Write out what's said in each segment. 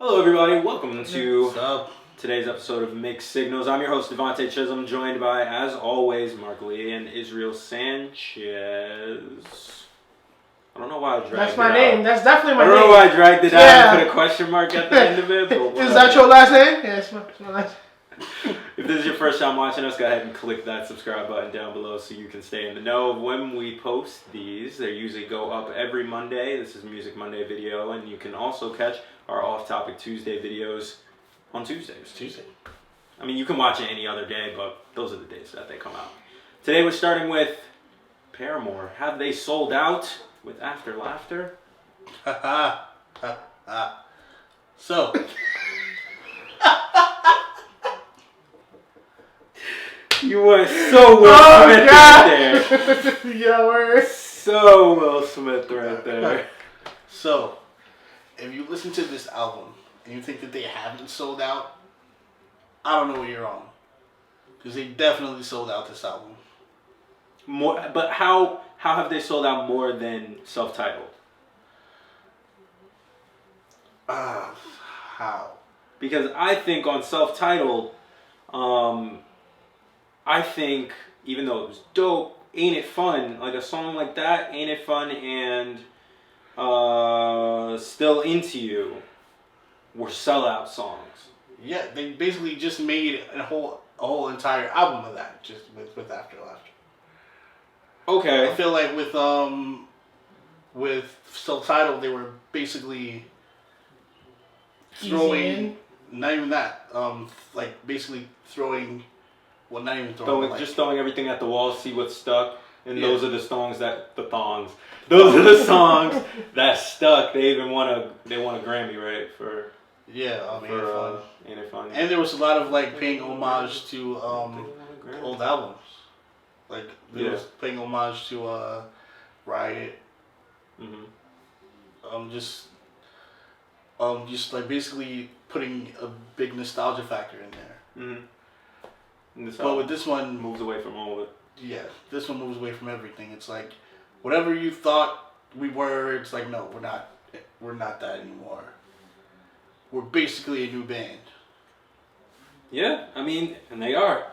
Hello everybody, welcome to today's episode of Mixed Signals. I'm your host Devontae Chisholm, joined by, as always, Mark Lee and Israel Sanchez. I don't know why I dragged it out. That's my name. That's definitely my name. I don't know why I dragged it out and put a question mark at the end of it. But is that your last name? Yeah, it's my last name. If this is your first time watching us, go ahead and click that subscribe button down below so you can stay in the know of when we post these. They usually go up every Monday. This is Music Monday video, and you can also catch our off-topic Tuesday videos on Tuesdays. I mean, you can watch it any other day, but those are the days that they come out. Today we're starting with Paramore. Have they sold out with After Laughter? So... You were so Will Smith right there. Yeah, we're so Will Smith right there. So, if you listen to this album and you think that they haven't sold out, I don't know what you're on. Because they definitely sold out this album. More, but how have they sold out more than self-titled? How? Because I think on self-titled, I think, even though it was dope, Ain't It Fun, like a song like that, Ain't It Fun and Still Into You were sellout songs. Yeah, they basically just made a whole entire album of that, just with After Laughter. Okay. I feel like with self-titled, they were basically throwing, not even that, like basically throwing... Well, not even throwing. Just throwing everything at the wall, see what's stuck, and those are the songs that Those are the songs that stuck. They even won a Grammy, right? For Ain't It Fun. And there was a lot of like paying homage to old albums, like there was paying homage to Riot. Just like basically putting a big nostalgia factor in there. But with this one, moves away from all of it. Yeah, this one moves away from everything. It's like whatever you thought we were, it's like no, we're not that anymore. We're basically a new band. Yeah, I mean, and they are.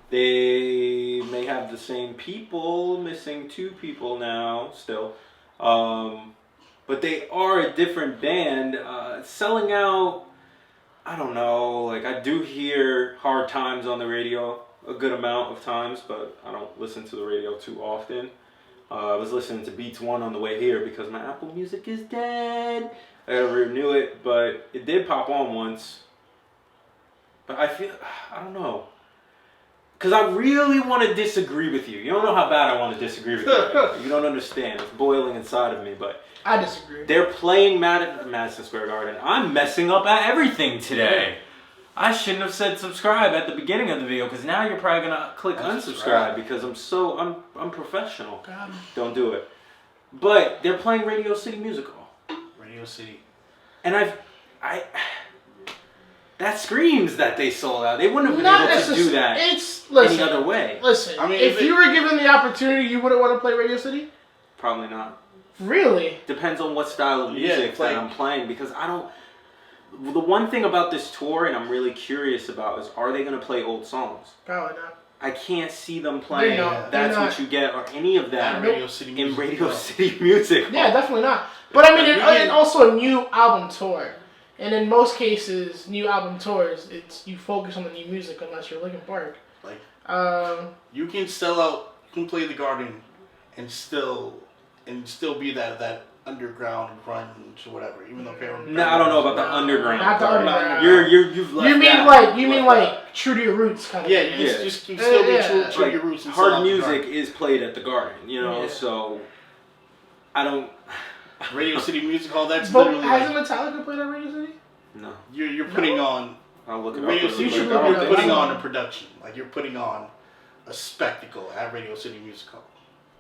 They may have the same people, missing 2 people now still, but they are a different band. Selling out. I don't know, like I do hear Hard Times on the radio a good amount of times, but I don't listen to the radio too often. I was listening to Beats 1 on the way here because my Apple Music is dead. I gotta renew it, but it did pop on once. But I don't know. Because I really want to disagree with you. You don't know how bad I want to disagree with you. You don't understand. It's boiling inside of me, but... I disagree. They're playing Madison Square Garden. I'm messing up at everything today. I shouldn't have said subscribe at the beginning of the video because now you're probably gonna click unsubscribe because I'm professional. Don't do it. But they're playing Radio City Music Hall. Radio City. And that screams that they sold out. They wouldn't have been able to do that any other way. Listen, I mean, if you were given the opportunity, you wouldn't want to play Radio City? Probably not. Really? Depends on what style of music that I'm playing because I don't... The one thing about this tour, and I'm really curious about, is are they going to play old songs? Probably not. I can't see them playing That's What You Get or any of that in Radio City Music. Yeah, definitely not. But I mean, and also a new album tour. And in most cases, new album tours, you focus on the new music unless you're Linkin Park. Like, you can sell out, you can play the Garden, and still be that underground grunge or whatever. Even though Paramore. No, I don't know about the underground. Not the underground. You've left You mean like true to your roots kind of. Yeah, you can still be true to your roots. And hard music is played at the Garden, so I don't. Radio City Music Hall. That's but literally. Hasn't Metallica played at Radio City? No. You're putting on. I'll look it Radio up. City. You're putting on a production. Like you're putting on a spectacle at Radio City Music Hall.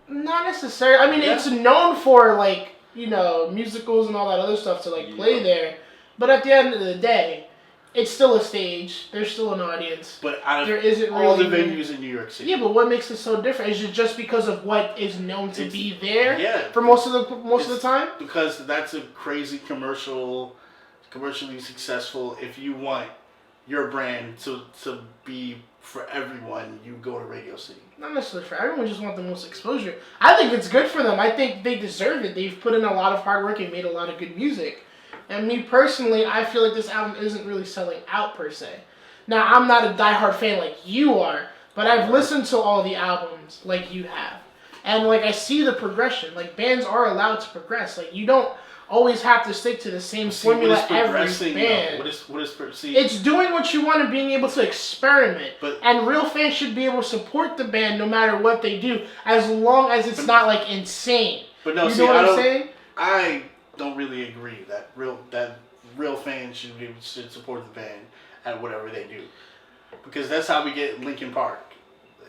Not necessarily. I mean, it's known for like musicals and all that other stuff to play there. But at the end of the day, It's still a stage. There's still an audience. But out of there isn't all really the venues in New York City. Yeah, but what makes it so different? Is it just because of what is known to be there? Yeah. For most of the time. Because that's a crazy commercial commercially successful. If you want your brand to be for everyone, you go to Radio City. Not necessarily for everyone, just want the most exposure. I think it's good for them. I think they deserve it. They've put in a lot of hard work and made a lot of good music. And me personally, I feel like this album isn't really selling out per se. Now, I'm not a diehard fan like you are, but I've listened to all the albums like you have. And like I see the progression. Like bands are allowed to progress. Like you don't always have to stick to the same formula every band. What is it's doing what you want and being able to experiment. And real fans should be able to support the band no matter what they do, as long as it's not like insane. But no, you know what I'm saying? I don't really agree that real fans should support the band at whatever they do, because that's how we get Linkin Park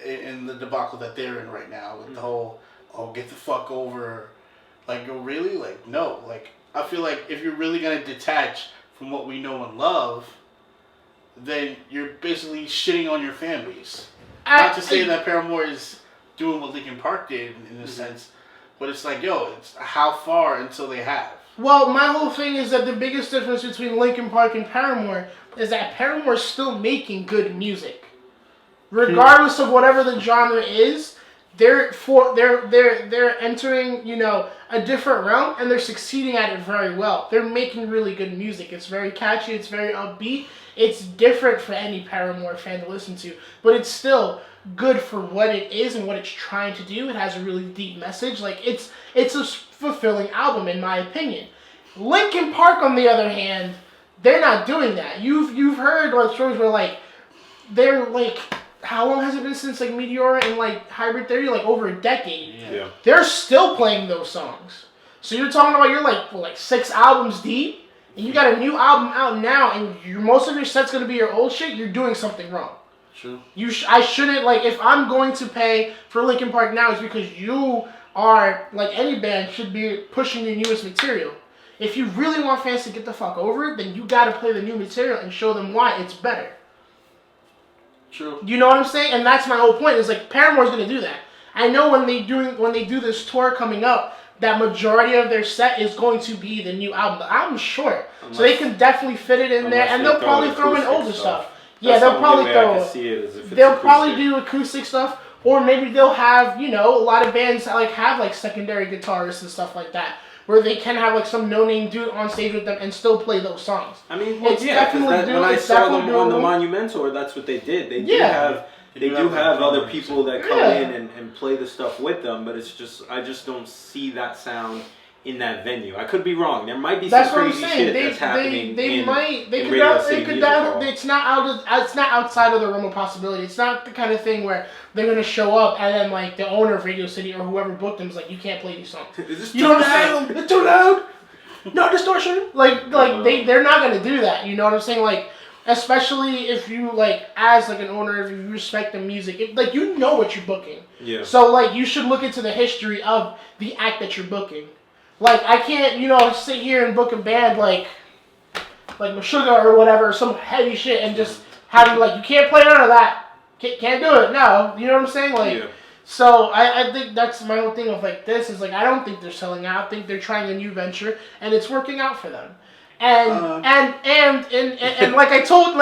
in the debacle that they're in right now with the whole get the fuck over. Like, really? Like, no. Like, I feel like if you're really going to detach from what we know and love, then you're basically shitting on your fan base. Not to say that Paramore is doing what Linkin Park did in a sense, but it's like, it's how far until they have. Well, my whole thing is that the biggest difference between Linkin Park and Paramore is that Paramore is still making good music. Regardless of whatever the genre is, they're entering, a different realm, and they're succeeding at it very well. They're making really good music. It's very catchy. It's very upbeat. It's different for any Paramore fan to listen to, but it's still good for what it is and what it's trying to do. It has a really deep message. Like it's a fulfilling album in my opinion. Linkin Park, on the other hand, they're not doing that. You've heard like stories where like they're like, how long has it been since like Meteora and like Hybrid Theory? Like over a decade. Yeah. They're still playing those songs. So you're talking about you're like 6 albums deep, and you got a new album out now, and most of your set's gonna be your old shit. You're doing something wrong. True. I shouldn't, like, if I'm going to pay for Linkin Park now, it's because you are, like any band, should be pushing your newest material. If you really want fans to get the fuck over it, then you gotta play the new material and show them why it's better. True. You know what I'm saying? And that's my whole point. Is like Paramore's gonna do that. I know when they do this tour coming up, that majority of their set is going to be the new album. The album's short, so they can definitely fit it in there, and they'll probably throw in older stuff. Yeah, they'll probably they'll probably do acoustic stuff, or maybe they'll have, a lot of bands that have secondary guitarists and stuff like that, where they can have some no-name dude on stage with them and still play those songs. I mean, when I saw them on the Monumental, that's what they did. They do have other people that come in and play the stuff with them, but I just don't see that sound in that venue. I could be wrong. There might be some crazy shit that's happening. It's not outside of the realm of possibility. It's not the kind of thing where they're gonna show up and then the owner of Radio City or whoever booked them is like, you can't play these songs. You know what I'm saying? It's too loud. No distortion. They're not gonna do that. You know what I'm saying? Especially if you as an owner, if you respect the music, you know what you're booking. Yeah. So you should look into the history of the act that you're booking. I can't, sit here and book a band like Meshuggah or whatever, some heavy shit, and just have them you can't play none of that. Can't do it. No, you know what I'm saying? Yeah. So I think that's my whole thing of this is I don't think they're selling out. I think they're trying a new venture, and it's working out for them. And like I told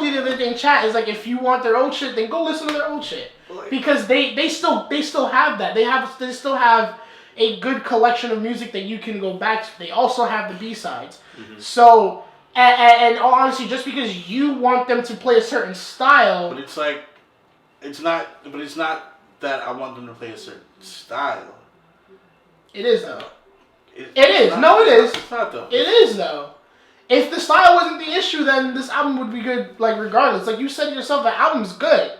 you the other day in chat is if you want their old shit, then go listen to their old shit, because they still have that. They still have a good collection of music that you can go back to. They also have the B-sides. Mm-hmm. So and honestly, just because you want them to play a certain style, but it's not that I want them to play a certain style. It is though. It is. No, it is. It's not though. It is though. If the style wasn't the issue, then this album would be good, regardless. You said yourself, the album's good.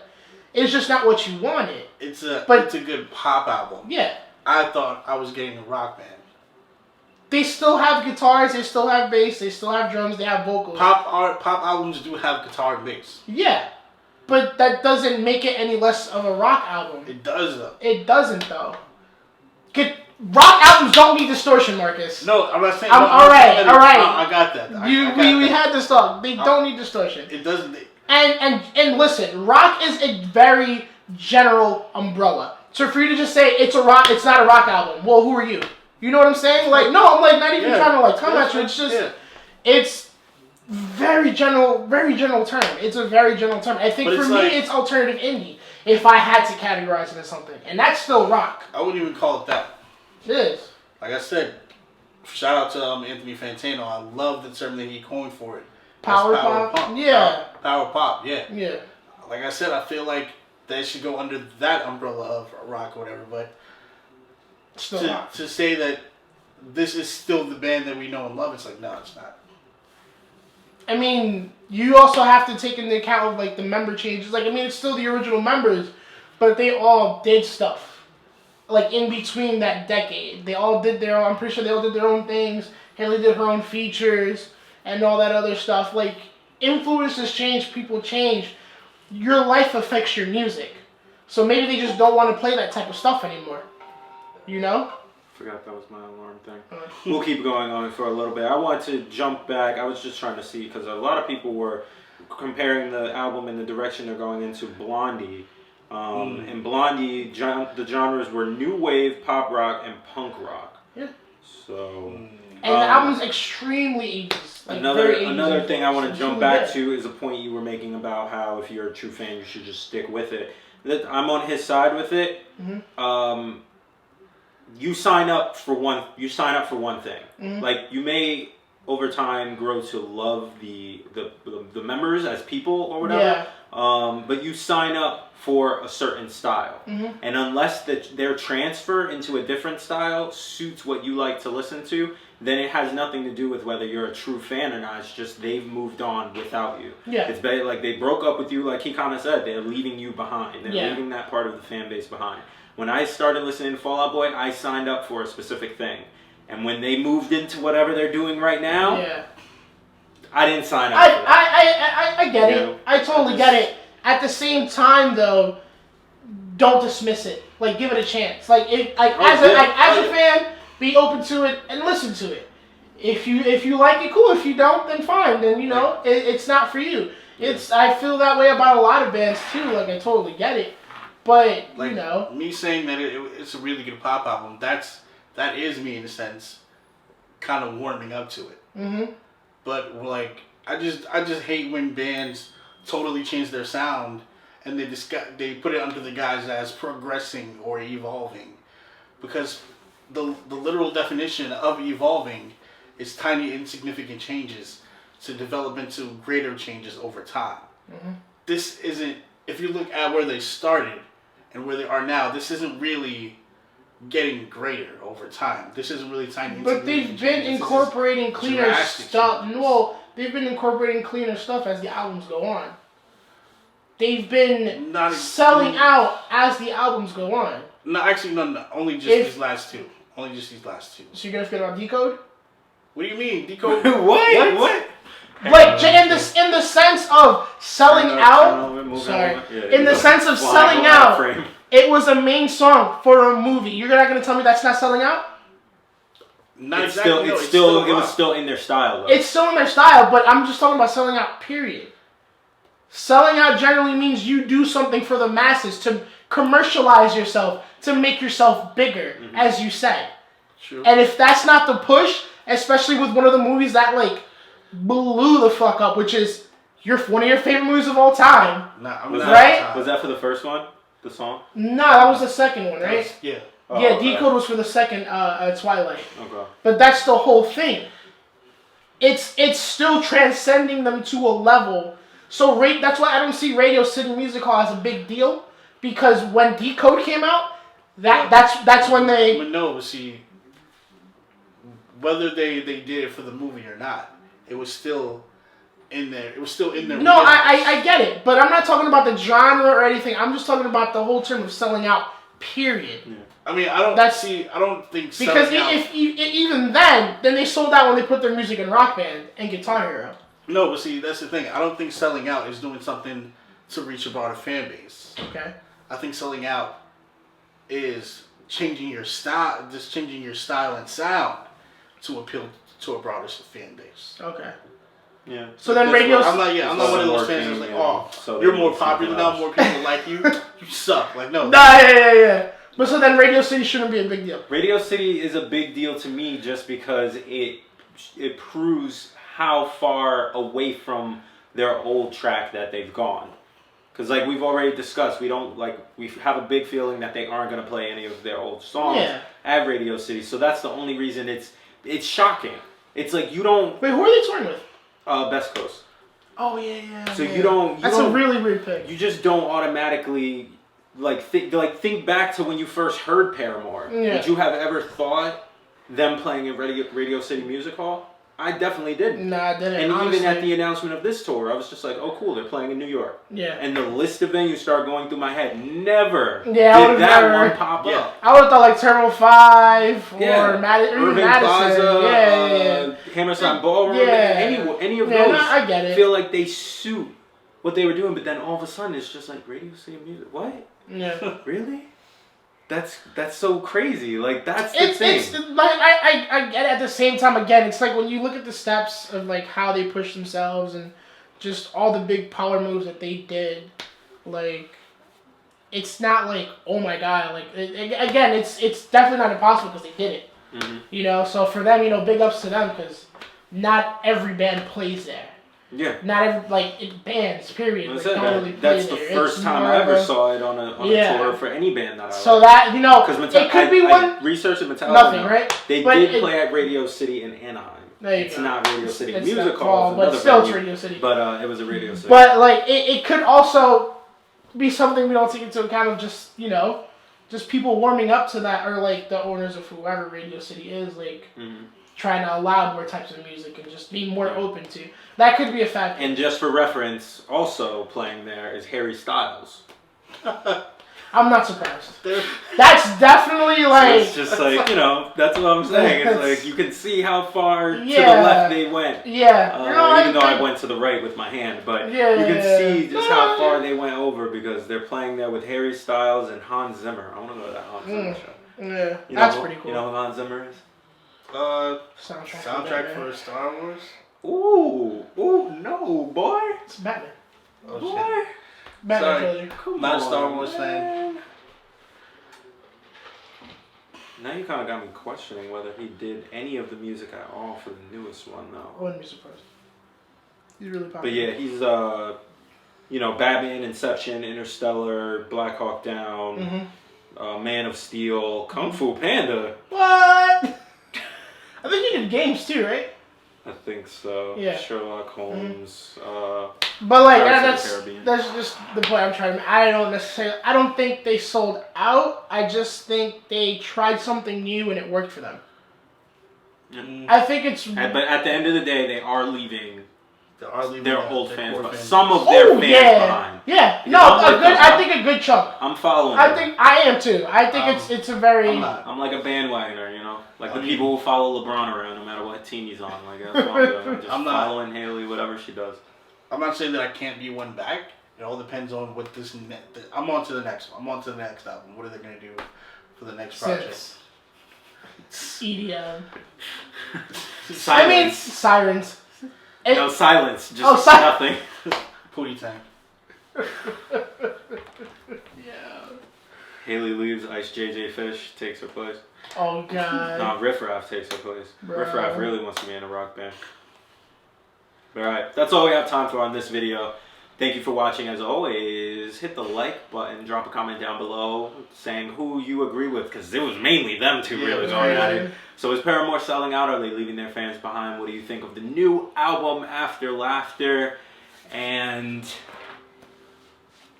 It's just not what you wanted. It's a good pop album. Yeah. I thought I was getting a rock band. They still have guitars, they still have bass, they still have drums, they have vocals. Pop albums do have guitar and bass. Yeah. But that doesn't make it any less of a rock album. It does though. It doesn't though. Rock albums don't need distortion, Marcus. No, I'm not saying. All right. I got that. We had this talk. They don't need distortion. It doesn't. And listen, rock is a very general umbrella. So for you to just say it's not a rock album. Well, who are you? You know what I'm saying? No, I'm not even trying to come at you. It's just very general term. It's a very general term. I think But for it's me, like- it's alternative indie. If I had to categorize it as something, and that's still rock. I wouldn't even call it that. It is. Like I said, shout out to Anthony Fantano. I love the term that he coined for it. Power That's pop? Yeah. Power pop, yeah. Yeah. Like I said, I feel like they should go under that umbrella of rock or whatever. But Still rock. to say that this is still the band that we know and love, it's like, no, it's not. I mean, you also have to take into account like the member changes. Like, I mean, it's still the original members, but they all did stuff. Like in between that decade, they all did their own. I'm pretty sure they all did their own things. Haley did her own features and all that other stuff. Like, influences change, people change. Your life affects your music, so maybe they just don't want to play that type of stuff anymore. You know? Forgot that was my alarm thing. We'll keep going on for a little bit. I want to jump back. I was just trying to see because a lot of people were comparing the album and the direction they're going into Blondie. In Blondie, the genres were new wave, pop rock, and punk rock. Yeah. So. And the album's extremely 80s. Like another thing I want to jump back to is a point you were making about how if you're a true fan, you should just stick with it. I'm on his side with it. Mm-hmm. You sign up for one thing. Mm-hmm. Like you may over time grow to love the members as people or whatever. Yeah. But you sign up for a certain style. Mm-hmm. And unless their transfer into a different style suits what you like to listen to, then it has nothing to do with whether you're a true fan or not. It's just they've moved on without you. Yeah. It's better, like they broke up with you, like he kind of said. They're leaving you behind. They're leaving that part of the fan base behind. When I started listening to Fall Out Boy, I signed up for a specific thing. And when they moved into whatever they're doing right now, I didn't sign up for that. I get it. I totally get it. At the same time, though, don't dismiss it. Like, give it a chance. Like, as a fan, be open to it and listen to it. If you like it, cool. If you don't, then fine. Then it's not for you. I feel that way about a lot of bands too. Like, I totally get it. But like, me saying that it's a really good pop album. That is me in a sense, kind of warming up to it. Mm-hmm. But like, I just hate when bands totally change their sound and they put it under the guise as progressing or evolving, because the literal definition of evolving is tiny insignificant changes to develop into greater changes over time. Mm-hmm. This isn't, if you look at where they started and where they are now, this isn't really getting greater over time. This isn't really tiny. But they've been incorporating cleaner stuff. No, they've been incorporating cleaner stuff as the albums go on. They've been selling out as the albums go on. No, actually, no. Only just these last two. Only just these last two. So you're gonna forget about Decode? What do you mean, Decode? What? Like in the sense of selling out. In the sense of selling out, it was a main song for a movie. You're not gonna tell me that's not selling out? Not it's exactly. Still, it was still in their style, though. It's still in their style, but I'm just talking about selling out. Period. Selling out generally means you do something for the masses to commercialize yourself, to make yourself bigger, as you said. True. And if that's not the push, especially with one of the movies that like blew the fuck up, which is one of your favorite movies of all time, right? Was that for the first one, the song? No, that was the second one, right? Yeah. Oh, yeah, Decode was for the second Twilight. Okay. But that's the whole thing. It's still transcending them to a level. So that's why I don't see Radio City Music Hall as a big deal, because when Decode came out, that's when they. But no, see, whether they did it for the movie or not, it was still in there. It was still in there. No, I get it, but I'm not talking about the genre or anything. I'm just talking about the whole term of selling out. Period. Yeah. I mean, I don't think because even then they sold out when they put their music in Rock Band and Guitar Hero. No, but see, that's the thing. I don't think selling out is doing something to reach a broader fan base. Okay. I think selling out is changing your style, and sound to appeal to a broader fan base. Okay. Yeah. So then radio. I'm not one of those fans that's like, so you're more popular now, more people like you. You suck. Like, no. Yeah. But so then Radio City shouldn't be a big deal. Radio City is a big deal to me just because it proves how far away from their old track that they've gone. Because like we've already discussed, we have a big feeling that they aren't going to play any of their old songs at Radio City. So that's the only reason it's shocking. It's like you don't. Wait, who are they touring with? Best Coast. Oh yeah. So you don't. That's a really weird pick. You just don't automatically think back to when you first heard Paramore. Yeah. Would you have ever thought them playing at Radio City Music Hall? I definitely didn't. Nah, I didn't. And honestly. even at the announcement of this tour, I was just like, oh, cool, they're playing in New York. Yeah. And the list of venues started going through my head. Never did that one pop up. I would have thought like Terminal 5 or Irving Madison. Plaza, Hammerstein Ballroom, any of those. No, I get it. Feel like they suit what they were doing, but then all of a sudden it's just like Radio City Music. What? Yeah. Really? That's so crazy. Like that's the thing. It's like I get it at the same time. Again, it's like when you look at the steps of like how they push themselves and just all the big power moves that they did. Like, it's not like, oh my god. Like again, it's definitely not impossible because they did it. Mm-hmm. You know, so for them, you know, big ups to them because not every band plays there. Yeah. Not every bands. Period. That's, like, really that's the first time I ever saw it on a tour for any band that I like. So that because it could be one. I researched Metallica. Nothing, right? They did play at Radio City in Anaheim. It's not Radio City it's Music Hall, but still it's Radio City. But it was a Radio City. But like it could also be something we don't take into account of just just people warming up to that, or like the owners of whoever Radio City is like. Mm-hmm. Trying to allow more types of music and just being more open to. That could be a factor. And just for reference, also playing there is Harry Styles. I'm not surprised. That's definitely like... So it's just like, that's what I'm saying. It's like, you can see how far to the left they went. Yeah. Even though I went to the right with my hand. But you can see just how far they went over because they're playing there with Harry Styles and Hans Zimmer. I want to go to that Hans Zimmer show. Yeah, that's pretty cool. You know who Hans Zimmer is? Soundtrack for Star Wars? Ooh, no, boy. It's Batman. Oh, boy. Shit. Batman trilogy. Not a Star Wars fan. Now you kind of got me questioning whether he did any of the music at all for the newest one, though. I wouldn't be surprised. He's really popular. But yeah, he's Batman, Inception, Interstellar, Black Hawk Down, Man of Steel, Kung Fu Panda. What? I think he did games too, right? I think so. Yeah. Sherlock Holmes. But like that's just the point I'm trying to make. I don't think they sold out. I just think they tried something new and it worked for them. Mm-hmm. I think it's. But at the end of the day, they are leaving. Their old fans, but fans. some of their fans behind. Yeah, Because no, I think a good chunk. I'm following. I am too. I think it's a very. I'm like a bandwagoner, like the people who follow LeBron around no matter what team he's on. Like that's what I'm doing. Just following Haley, whatever she does. I'm not saying that I can't be one back. It all depends on what this. I'm on to the next one. I'm on to the next album. What are they gonna do for the next project? EDM. Silence. I mean sirens. No silence. Just nothing. Pootie Tang. Yeah. Haley leaves. Ice JJ Fish takes her place. Oh god. No, Riff Raff takes her place. Bro. Riff Raff really wants to be in a rock band. But alright, that's all we have time for on this video. Thank you for watching as always. Hit the like button, drop a comment down below saying who you agree with, because it was mainly them two really going at it. So is Paramore selling out? Are they leaving their fans behind? What do you think of the new album After Laughter? And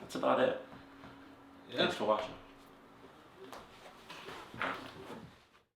that's about it. Thanks for watching.